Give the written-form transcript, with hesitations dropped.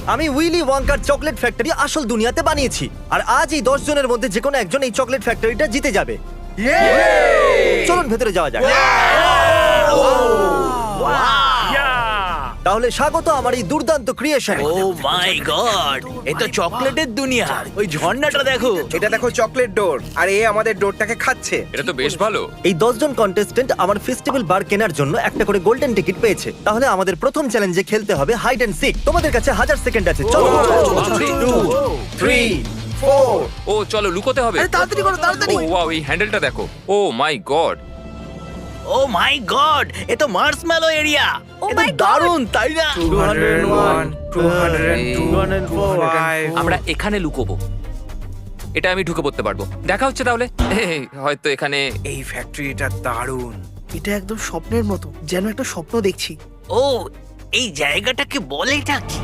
আমি Willy ওয়াঙ্কার chocolate factory আসল দুনিয়াতে বানিয়েছি, আর আজ এই 10 জনের মধ্যে যে কোনো একজন এই চকলেট ফ্যাক্টরিটা জিতে যাবে। চলুন ভেতরে যাওয়া যাক। তাহলে স্বাগত আমার এই দুর্দান্ত ক্রিয়েশনে। ও মাই গড, এ তো চকলেটের দুনিয়া। ওই ঝর্ণাটা দেখো। এটা দেখো চকলেট ডোর, আর এ আমাদের ডোরটাকে খাচ্ছে। এটা তো বেশ ভালো। এই 10 জন কন্টেস্ট্যান্ট আমার ফেস্টিভ্যাল বার কেনার জন্য একটা করে গোল্ডেন টিকিট পেয়েছে। তাহলে আমাদের প্রথম চ্যালেঞ্জে খেলতে হবে হাইড এন্ড সিক। তোমাদের কাছে 1000 সেকেন্ড আছে। চলো 2 3 4 ও চলো লুকোতে হবে। তাড়াতাড়ি করো, তাড়াতাড়ি। ও ওয়াও, এই হ্যান্ডেলটা দেখো। ও মাই গড। ও মাই গড, এ তো মার্শম্যালো এরিয়া। Oh এ তো my God! দারুণ, তাই না? 201 202 আমরা এখানে লুকোবো। এটা আমি ঢুকে পড়তে পারবো। দেখা হচ্ছে তাহলে। হয়তো এখানে। এই ফ্যাক্টরিটা দারুণ। এটা একদম স্বপ্নের মতো, যেন একটা স্বপ্ন দেখছি। ও, এই জায়গাটাকে বলে এটা কি?